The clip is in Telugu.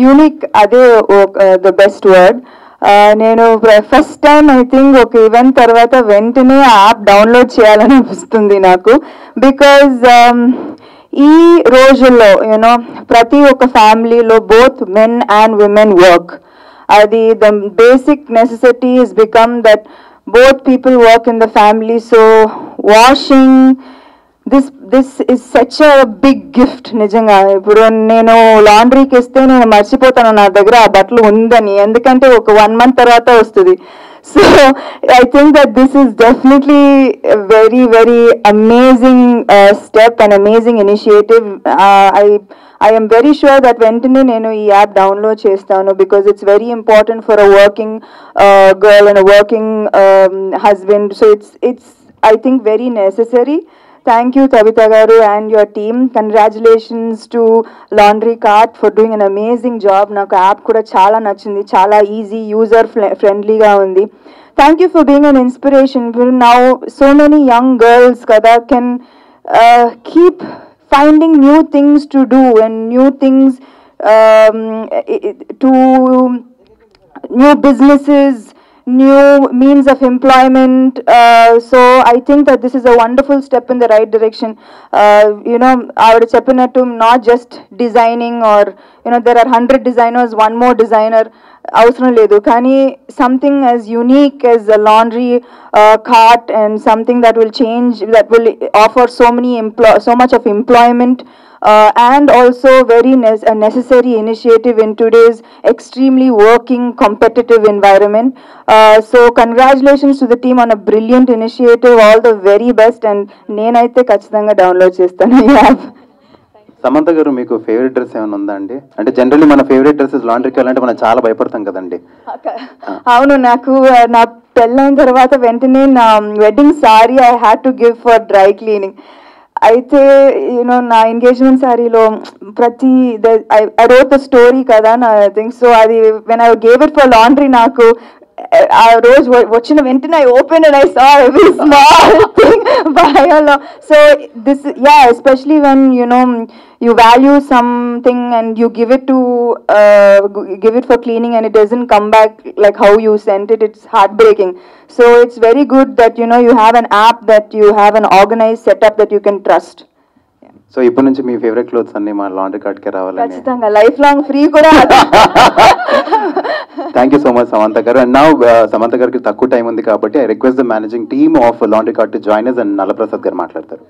యూనిక్ అదే ద బెస్ట్ వర్డ్. నేను ఫస్ట్ టైం ఐ థింక్ ఒక ఈవెంట్ తర్వాత వెంటనే యాప్ డౌన్లోడ్ చేయాలని అనిపిస్తుంది నాకు. బికాజ్ ఈ రోజుల్లో యూనో ప్రతి ఒక్క ఫ్యామిలీలో both men and women work. అది the basic necessity is become that both people work in the family, so washing this is such a big gift. నిజంగా ఇప్పుడు నేను లాండ్రీకి ఇస్తే నేను మర్చిపోతాను నా దగ్గర ఆ బట్టలు ఉందని, ఎందుకంటే ఒక 1 month తర్వాత వస్తుంది. So I think that this is definitely very very amazing step and amazing initiative. I am very sure that వెంటనే నేను ఈ యాప్ డౌన్లోడ్ చేస్తాను, because it's very important for a working girl and a working husband. So it's I think very necessary. Thank you Tabitha garu and your team. Congratulations to Laundry Cart for doing an amazing job. Naku app kuda chaala nachindi, chaala easy, user friendly ga undi. Thank you for being an inspiration. Now so many young girls kada can keep finding new things to do and new things to new businesses, new means of employment. So I think that this is a wonderful step in the right direction. You know, I would cheppinattu, not just designing, or you know, there are 100 designers, one more designer అవసరం లేదు, కానీ something as unique as a laundry cart and something that will change, that will offer so much of employment, and also very necessary initiative in today's extremely working competitive environment. So congratulations to the team on a brilliant initiative. All the very best, and నేనైతే ఖచ్చితంగా డౌన్లోడ్ చేస్తాను ఈ యాప్. సమంత గారు, మీకు ఫేవరెట్ డ్రెస్ ఏమైనా ఉందా అండి? అంటే జనరల్లీ మన ఫేవరెట్ డ్రెస్సెస్ లాండ్రీకి వెళ్ళాలంటే మనం చాలా భయపడతాం కదండి. అవును, నాకు నా పెళ్ళైన తర్వాత వెంటనే నా wedding sari I had to give for dry cleaning. అయితే యూనో నా ఎంగేజ్మెంట్ సారీలో ప్రతి ఐ రోట్ ద స్టోరీ కదా నా థింగ్. సో అది when I gave it for laundry, నాకు ఆ రోజు వచ్చిన వెంటనే I open and I saw every small thing బయలో. So this especially when you know you value something and you give it for cleaning and it doesn't come back like how you sent it, it's heartbreaking. So it's very good that you know you have an app, that you have an organized setup that you can trust. So ఇప్పటి నుంచి మీ ఫేవరెట్ క్లోత్స్ అన్ని మా లాండ్రీ కార్ట్కే రావాలని ఖచ్చితంగా లైఫ్ లాంగ్ ఫ్రీ కూడా. Thank you so much Samantha garu. And now Samantha గారికి తక్కువ టైం ఉంది కాబట్టి I request the managing team of laundry cart to join us, అండ్ నల్లప్రసాద్ గారు మాట్లాడతారు.